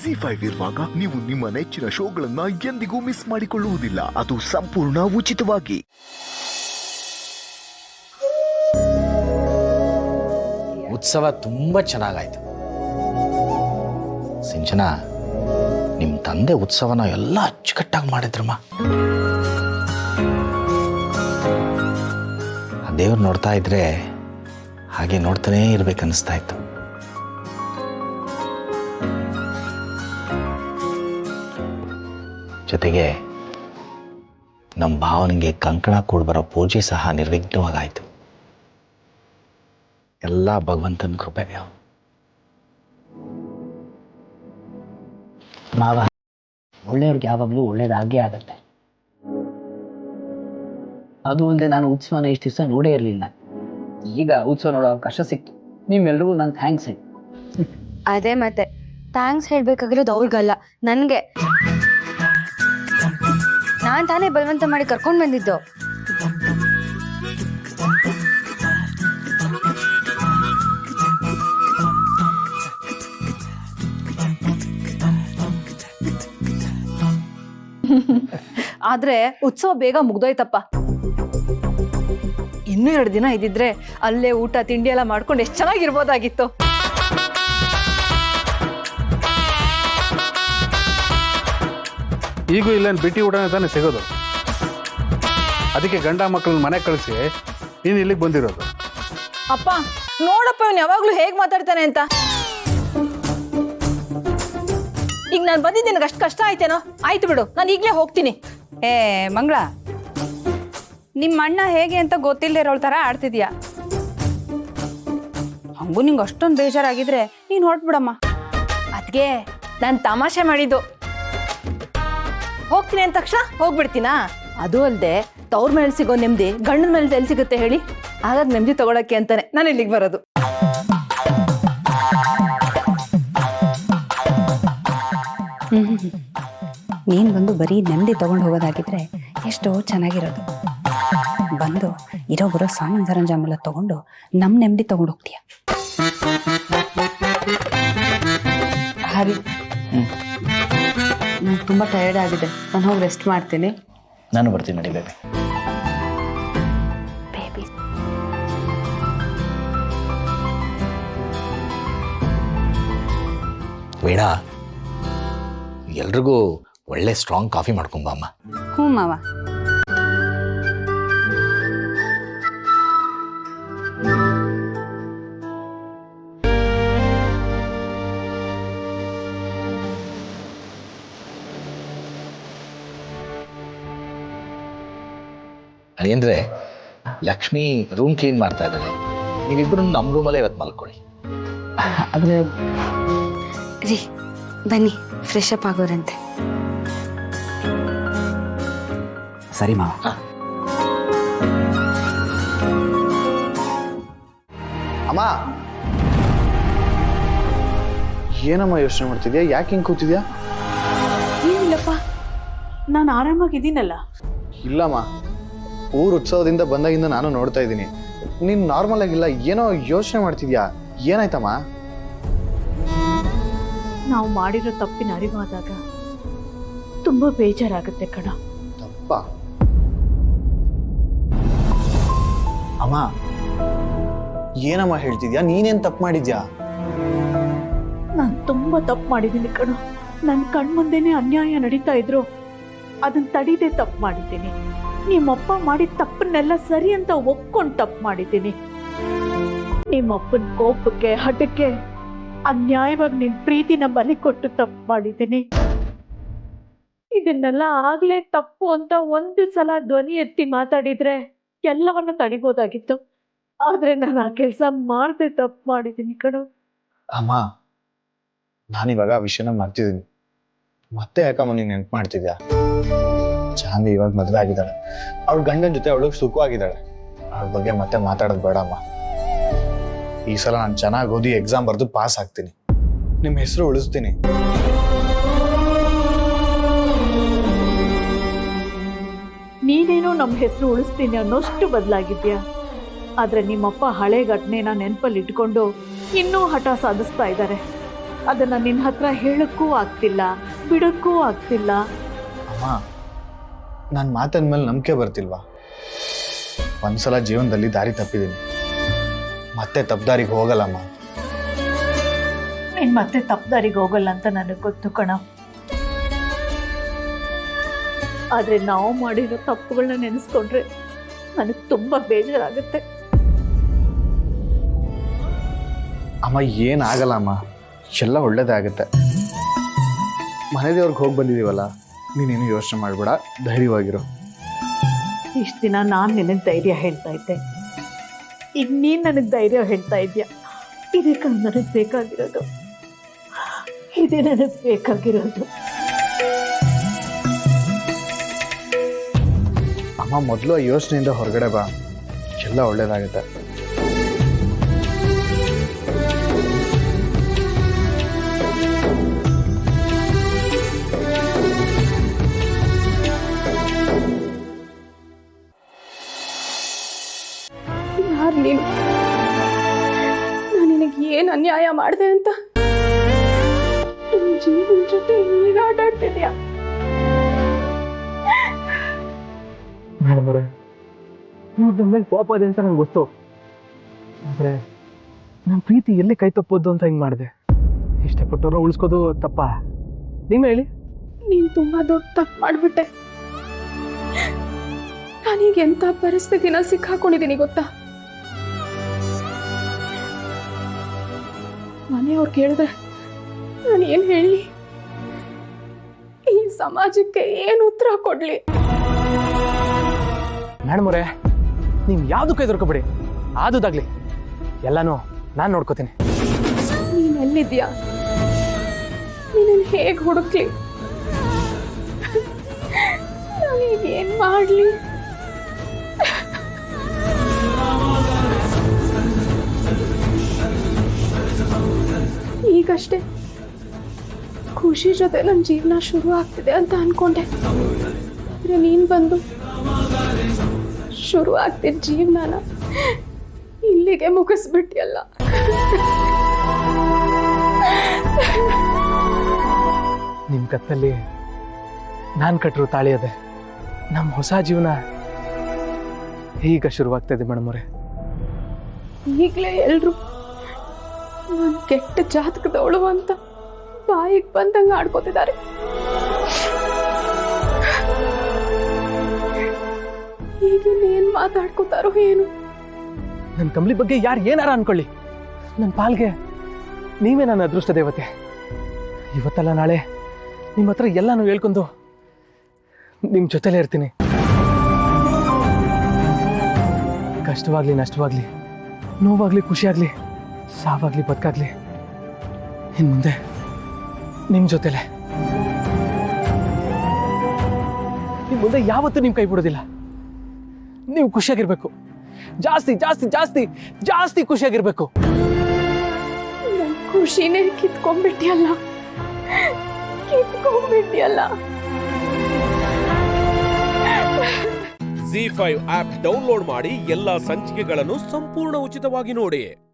ZEE5 ಇರುವಾಗ ನೀವು ನಿಮ್ಮ ನೆಚ್ಚಿನ ಶೋಗಳನ್ನ ಎಂದಿಗೂ ಮಿಸ್ ಮಾಡಿಕೊಳ್ಳುವುದಿಲ್ಲ. ಅದು ಸಂಪೂರ್ಣ ಉಚಿತವಾಗಿ. ಉತ್ಸವ ತುಂಬ ಚೆನ್ನಾಗಾಯ್ತು. ಸಿಂಚನ, ನಿಮ್ಮ ತಂದೆ ಉತ್ಸವನ ಎಲ್ಲ ಅಚ್ಚುಕಟ್ಟಾಗಿ ಮಾಡಿದ್ರಮ್ಮ. ಆ ದೇವ್ರು ನೋಡ್ತಾ ಇದ್ರೆ ಹಾಗೆ ನೋಡ್ತಾನೇ ಇರ್ಬೇಕನ್ನಿಸ್ತಾ ಇತ್ತು. ಜೊತೆಗೆ ನಮ್ಮ ಭಾವನಿಗೆ ಕಂಕಣ ಕೂಡ್ಬರೋ ಪೂಜೆ ಸಹ ನಿರ್ವಿಘ್ನವಾಗಾಯಿತು. ಎಲ್ಲ ಭಗವಂತನ ಕೃಪೆ. ಮಾವ, ಒಳ್ಳೆಯವ್ರಿಗೆ ಯಾವಾಗಲೂ ಒಳ್ಳೇದಾಗೇ ಆಗತ್ತೆ. ಅದು ಅಲ್ಲದೆ ನಾನು ಉತ್ಸವನ ಇಷ್ಟು ದಿವಸ ನೋಡೇ ಇರಲಿಲ್ಲ. ಈಗ ಉತ್ಸವ ನೋಡೋ ಅವಕಾಶ ಸಿಕ್ತು. ನಿಮ್ಮೆಲ್ರಿಗೂ ನನ್ನ ಥ್ಯಾಂಕ್ಸ್ ಹೇಳಿ. ಅದೇ ಮತ್ತೆ ಥ್ಯಾಂಕ್ಸ್ ಹೇಳ್ಬೇಕಾಗಿರೋದು ಅವ್ರಿಗಲ್ಲ, ನನಗೆ. ನಾನು ತಾನೇ ಬಲವಂತ ಮಾಡಿ ಕರ್ಕೊಂಡು ಬಂದಿದ್ದು. ಆದ್ರೆ ಉತ್ಸವ ಬೇಗ ಮುಗ್ದೋಯ್ತಪ್ಪ. ಇನ್ನೂ 2 ದಿನ ಇದ್ದಿದ್ರೆ ಅಲ್ಲೇ ಊಟ ತಿಂಡಿ ಎಲ್ಲ ಮಾಡ್ಕೊಂಡು ಎಷ್ಟು ಚೆನ್ನಾಗಿರ್ಬೋದಾಗಿತ್ತು. ಈಗೂ ಇಲ್ಲೇನು ಬಿಟ್ಟಿ ಊಟನೇ ತಾನೇ ಸಿಗೋದು. ಅದಕ್ಕೆ ಗಂಡ ಮಕ್ಕಳನ್ನ ಮನೆ ಕಳಿಸಿ ನೀನು ಇಲ್ಲಿಗೆ ಬಂದಿರೋದು. ಅಪ್ಪ ನೋಡಪ್ಪ, ಇವ್ನು ಯಾವಾಗ್ಲೂ ಹೇಗ್ ಮಾತಾಡ್ತಾನೆ ಅಂತ. ಈಗ ನಾನು ಬಂದಿದ್ದು ನಿನಗೆ ಅಷ್ಟು ಕಷ್ಟ ಆಯ್ತೇನೋ? ಆಯ್ತು ಬಿಡು, ನಾನು ಈಗಲೇ ಹೋಗ್ತೀನಿ. ಏ ಮಂಗಳ, ನಿಮ್ಮ ಅಣ್ಣ ಹೇಗೆ ಅಂತ ಗೊತ್ತಿಲ್ಲದೆ ಇರೋಳ ಥರ ಆಡ್ತಿದ್ಯಾ. ಹಂಗೂ ನಿಂಗೆ ಅಷ್ಟೊಂದು ಬೇಜಾರಾಗಿದ್ರೆ ನೀನು ಹೊರಟ್ಬಿಡಮ್ಮ. ಅದ್ಗೆ ನಾನು ತಮಾಷೆ ಮಾಡಿದ್ದು. ಹೋಗ್ತೀನಿ ಅಂದ ತಕ್ಷಣ ಹೋಗ್ಬಿಡ್ತೀನಾ? ಅದು ಅಲ್ಲದೆ ತವ್ರ ಮೇಲೆ ಸಿಗೋ ನೆಮ್ಮದಿ ಗಂಡನ ಮೇಲೆ ಎಲ್ಲಿ ಸಿಗುತ್ತೆ ಹೇಳಿ? ಹಾಗಾಗಿ ನೆಮ್ಮದಿ ತಗೊಳಕ್ಕೆ ಅಂತಾನೆ ನಾನು ಇಲ್ಲಿಗೆ ಬರೋದು. ನೀನು ಬಂದು ಬರೀ ನೆಮ್ಮದಿ ತಗೊಂಡು ಹೋಗೋದಾಗಿದ್ರೆ ಎಷ್ಟೋ ಚೆನ್ನಾಗಿರೋದು. ಬಂದು ಇರೋ ಬರೋ ಸಾಮಾನು ಸರಂಜಾಮೆಲ್ಲ ತಗೊಂಡು ನಮ್ಮ ನೆಮ್ಮದಿ ತಗೊಂಡು ಹೋಗ್ತೀಯ. ಹರಿ, ನಂಗೆ ತುಂಬ ಟಯರ್ಡ್ ಆಗಿದೆ, ನಾನು ಹೋಗಿ ರೆಸ್ಟ್ ಮಾಡ್ತೀನಿ. ನಾನು ಬರ್ತೀನಿ, ನಡಿ ಬೇಬಿ. ಬೇಬಿ ಬೇಡ, ಎಲ್ರಿಗೂ ಒಳ್ಳೆ ಸ್ಟ್ರಾಂಗ್ ಕಾಫಿ ಮಾಡ್ಕೊಂಬ ಅಮ್ಮ. ಹ್ಞೂ ಮಾವ. ಅದೇಂದ್ರೆ ಲಕ್ಷ್ಮಿ ರೂಮ್ ಕ್ಲೀನ್ ಮಾಡ್ತಾ ಇದ್ದಾರೆ. ನೀವಿಬ್ರು ನಮ್ಮ ರೂಮಲ್ಲೇ ಇವತ್ತು ಮಲ್ಕೊಳ್ಳಿ. ಆದರೆ ರೀ, ಬನ್ನಿ ಫ್ರೆಶ್ ಅಪ್ ಆಗೋರಂತೆ. ಸರಿ ಮಾವ. ಅಮ್ಮ, ಏನಮ್ಮ ಯೋಚನೆ ಮಾಡ್ತಿದ್ಯಾ? ಯಾಕೆ ಹಿಂಗೆ ಕೂತಿದ್ಯಾ? ಏನಿಲ್ಲಪ್ಪ, ನಾನು ಆರಾಮಾಗಿದ್ದೀನಲ್ಲ. ಇಲ್ಲಮ್ಮ, ಊರು ಉತ್ಸವದಿಂದ ಬಂದಾಗಿಂದ ನಾನು ನೋಡ್ತಾ ಇದ್ದೀನಿ. ನೀನು ನಾರ್ಮಲ್ ಆಗಿಲ್ಲ, ಏನೋ ಯೋಚನೆ ಮಾಡ್ತಿದ್ಯಾ. ಏನಾಯ್ತಮ್ಮ? ನಾವು ಮಾಡಿರೋ ತಪ್ಪಿನ ಅರಿವಾದಾಗ ತುಂಬಾ ಬೇಜಾರಾಗುತ್ತೆ ಕಣ. ತಪ್ಪ? ಅಮ್ಮ, ಏನಮ್ಮ ಹೇಳ್ತಿದ್ಯಾ? ನೀನೇನ್ ತಪ್ಪು ಮಾಡಿದ್ಯಾ? ನಾನು ತುಂಬಾ ತಪ್ಪು ಮಾಡಿದ್ದೀನಿ ಕಣ. ನನ್ನ ಕಣ್ಮುಂದೆನೆ ಅನ್ಯಾಯ ನಡೀತಾ ಇದ್ರು ಅದನ್ನ ತಡೀದೆ ತಪ್ಪು ಮಾಡಿದ್ದೀನಿ. ನಿಮ್ಮಪ್ಪ ಮಾಡಿದ ತಪ್ಪನ್ನೆಲ್ಲ ಸರಿ ಅಂತ ಒಪ್ಕೊಂಡು ತಪ್ಪು ಮಾಡಿದ್ದೀನಿ. ನಿಮ್ಮಪ್ಪನ ಕೋಪಕ್ಕೆ ಹಠಕ್ಕೆ ಅನ್ಯಾಯವಾಗಿ ನಿನ್ ಪ್ರೀತಿನ ಬಲಿ ಕೊಟ್ಟು ತಪ್ಪು ಮಾಡಿದ್ದೀನಿ. ಇದನ್ನೆಲ್ಲ ಆಗ್ಲೇ ತಪ್ಪು ಅಂತ ಒಂದು ಸಲ ಧ್ವನಿ ಎತ್ತಿ ಮಾತಾಡಿದ್ರೆ ಎಲ್ಲವನ್ನ ತಡಿಬೋದಾಗಿತ್ತು. ಆದ್ರೆ ನಾನು ಆ ಕೆಲಸ ಮಾಡದೆ ತಪ್ಪು ಮಾಡಿದ್ದೀನಿ ಕಣೋ. ಅಮ್ಮ, ನಾನಿವಾಗ ಆ ವಿಷಯನ ಮರ್ತಿದ್ದೀನಿ. ಮತ್ತೆ ಯಾಕಮ್ಮ ನೀನು ನೆನ್ಪು ಮಾಡ್ತಿದ್ಯಾ? ಜಾನ್ವಿ ಇವಾಗ ಮದುವೆ ಆಗಿದ್ದಾಳೆ. ಅವಳ ಗಂಡನ ಜೊತೆ ಅವಳು ಸುಖವಾಗಿದ್ದಾಳೆ. ಅವಳ ಬಗ್ಗೆ ಮತ್ತೆ ಮಾತಾಡೋದು ಬೇಡಮ್ಮ. ಈ ಸಲ ನಾನು ಚೆನ್ನಾಗಿ ಓದಿ ಎಕ್ಸಾಮ್ ಬರೆದು ಪಾಸ್ ಆಗ್ತೀನಿ. ನಿಮ್ಮ ಹೆಸರು ಉಳಿಸ್ತೀನಿ. ನೀನೇನೋ ನಮ್ಮ ಹೆಸರು ಉಳಿಸ್ತೀನಿ ಅನ್ನೋಷ್ಟು ಬದಲಾಗಿದ್ಯಾ. ಆದ್ರೆ ನಿಮ್ಮಪ್ಪ ಹಳೆ ಘಟನೆನ ನೆನಪಲ್ಲಿ ಇಟ್ಕೊಂಡು ಇನ್ನೂ ಹಠ ಸಾಧಿಸ್ತಾ ಇದ್ದಾರೆ. ಅದನ್ನ ನಿನ್ನ ಹತ್ರ ಹೇಳಕ್ಕೂ ಆಗ್ತಿಲ್ಲ, ಬಿಡಕ್ಕೂ ಆಗ್ತಿಲ್ಲ. ಅಮ್ಮ, ನನ್ನ ಮಾತಂದ ಮೇಲೆ ನಂಬಿಕೆ ಬರ್ತಿಲ್ವಾ? ಒಂದ್ಸಲ ಜೀವನದಲ್ಲಿ ದಾರಿ ತಪ್ಪಿದ್ದೀನಿ, ಮತ್ತೆ ತಪ್ಪದಾರಿಗೆ ಹೋಗಲ್ಲಮ್ಮ. ನೀನ್ ಮತ್ತೆ ತಪ್ಪದಾರಿಗೆ ಹೋಗಲ್ಲ ಅಂತ ನನಗೆ ಗೊತ್ತು ಕಣ. ಆದ್ರೆ ನಾವು ಮಾಡಿರೋ ತಪ್ಪುಗಳನ್ನ ನೆನೆಸ್ಕೊಂಡ್ರೆ ನನಗೆ ತುಂಬಾ ಬೇಜಾರಾಗುತ್ತೆ. ಅಮ್ಮ, ಏನಾಗಲ್ಲ ಅಮ್ಮ, ಎಲ್ಲ ಒಳ್ಳೇದೇ ಆಗುತ್ತೆ. ಮನೆ ದೇವ್ರಿಗೆ ಹೋಗಿ ಬಂದಿದ್ದೀವಲ್ಲ, ನೀನೇನು ಯೋಚನೆ ಮಾಡಬೇಡ, ಧೈರ್ಯವಾಗಿರು. ಇಷ್ಟು ದಿನ ನಾನು ನಿನಗೆ ಧೈರ್ಯ ಹೇಳ್ತಾ ಇದ್ದೆ, ಈಗ ನೀನು ನನಗೆ ಧೈರ್ಯ ಹೇಳ್ತಾ ಇದೆಯಾ. ಇದೇ ಕಣ್ ನನಗೆ ಬೇಕಾಗಿರೋದು, ಇದೇ ನನಗೆ ಬೇಕಾಗಿರೋದು. ಅಮ್ಮ, ಮೊದಲು ಯೋಚನೆಯಿಂದ ಹೊರಗಡೆ ಬಾ, ಎಲ್ಲ ಒಳ್ಳೇದಾಗುತ್ತೆ. ಯಾರು ನೀನು? ನಾನು ನಿನಗೆ ಏನು ಅನ್ಯಾಯ ಮಾಡಿದೆ ಅಂತ ನಿನ್ನ ಜೀವನ ಜೊತೆ ಈಗ ಆಟ ಆಡ್ತಿದ್ಯಾ? ಮೇಡಮರೇ, ನೀವು ನನ್ನ ಮೇಲೆ ಕೋಪ ಇದೆ ಅಂತ ನಂಗೆ ಗೊತ್ತು. ಆದರೆ ನನ್ನ ಪ್ರೀತಿ ಎಲ್ಲಿ ಕೈ ತಪ್ಪೋದು ಅಂತ ಹಿಂಗೆ ಮಾಡಿದೆ. ಇಷ್ಟಪಟ್ಟವ್ರನ್ನ ಉಳಿಸ್ಕೋದು ತಪ್ಪ? ನೀವೇ ಹೇಳಿ. ನೀನು ತುಂಬ ದೊಡ್ಡ ತಪ್ಪು ಮಾಡಿಬಿಟ್ಟೆ. ನಾನೀಗ ಎಂಥ ಪರಿಸ್ಥಿತಿನಲ್ಲಿ ಸಿಕ್ಕಾಕೊಂಡಿದ್ದೀನಿ ಗೊತ್ತಾ? ಮನೆಯವ್ರು ಕೇಳಿದ್ರೆ ನಾನು ಏನು ಹೇಳಿ? ಈ ಸಮಾಜಕ್ಕೆ ಏನು ಉತ್ತರ ಕೊಡ್ಲಿ? ಮೇಡಮರೇ, ನೀವು ಯಾವುದಕ್ಕೂ ಹೆದರ್ಕೋಬೇಡಿ, ಆದುದಾಗ್ಲಿ ಎಲ್ಲನೂ ನಾನು ನೋಡ್ಕೋತೀನಿ. ನೀನು ಎಲ್ಲಿದ್ಯಾ? ನೀನನ್ನು ಹೇಗೆ ಹುಡುಕ್ಲಿ? ನಾನೀಗ ಏನು ಮಾಡಲಿ? ಈಗಷ್ಟೇ ಖುಷಿ ಜೊತೆ ನನ್ನ ಜೀವನ ಶುರು ಆಗ್ತಿದೆ ಅಂತ ಅನ್ಕೊಂಡೆ. ಆದರೆ ನೀನು ಬಂದು ಶುರು ಆಗ್ತಿದ್ದ ಜೀವನನ ಇಲ್ಲಿಗೆ ಮುಗಿಸ್ಬಿಟ್ಟಿಯಲ್ಲ. ನಿಮ್ಮ ಕತ್ತಲ್ಲಿ ನಾನು ಕಟ್ಟಿರೋ ತಾಳಿ ಅದೆ. ನಮ್ಮ ಹೊಸ ಜೀವನ ಈಗ ಶುರುವಾಗ್ತಾ ಇದೆ ಮೇಡಮರೇ. ಈಗಲೇ ಎಲ್ರು ನಾನು ಕೆಟ್ಟ ಜಾತಕದವಳು ಅಂತ ಬಾಯಿಗೆ ಬಂದಂಗೆ ಆಡ್ಕೋತಿದ್ದಾರೆ. ಈಗ ಏನ್ ಮಾತಾಡ್ಕೋತಾರೋ ಏನು? ನನ್ನ ಕಮಲಿ ಬಗ್ಗೆ ಯಾರು ಏನಾರ ಅನ್ಕೊಳ್ಳಿ, ನನ್ನ ಪಾಲ್ಗೆ ನೀವೇ ನನ್ನ ಅದೃಷ್ಟ ದೇವತೆ. ಇವತ್ತಲ್ಲ ನಾಳೆ ನಿಮ್ಮ ಹತ್ರ ಎಲ್ಲಾನು ಹೇಳ್ಕೊಂಡು ನಿಮ್ಮ ಜೊತೆಲೇ ಇರ್ತೀನಿ. ಕಷ್ಟವಾಗ್ಲಿ ನಷ್ಟವಾಗ್ಲಿ, ನೋವಾಗ್ಲಿ ಖುಷಿಯಾಗ್ಲಿ, ಸಾವಾಗ್ಲಿ ಬದುಕಾಗ್ಲಿ, ಇನ್ನು ಮುಂದೆ ನಿಮ್ಮ ಜೊತೆಲೆ. ಇನ್ನು ಮುಂದೆ ಯಾವತ್ತೂ ನಿಮ್ಮ ಕೈ ಬಿಡೋದಿಲ್ಲ. ನೀವು ಖುಷಿಯಾಗಿರ್ಬೇಕು, ಜಾಸ್ತಿ ಜಾಸ್ತಿ ಜಾಸ್ತಿ ಜಾಸ್ತಿ ಖುಷಿಯಾಗಿರ್ಬೇಕು. ನನ್ ಖುಷಿನೇ ಕಿತ್ಕೊಂಡ್ಬಿಟ್ಟಿಯಲ್ಲ, ಕಿತ್ಕೊಂಡ್ಬಿಟ್ಟಿಯಲ್ಲ. ZEE5 ಆಪ್ ಡೌನ್ಲೋಡ್ ಮಾಡಿ ಎಲ್ಲಾ ಸಂಚಿಕೆಗಳನ್ನು ಸಂಪೂರ್ಣ ಉಚಿತವಾಗಿ ನೋಡಿ.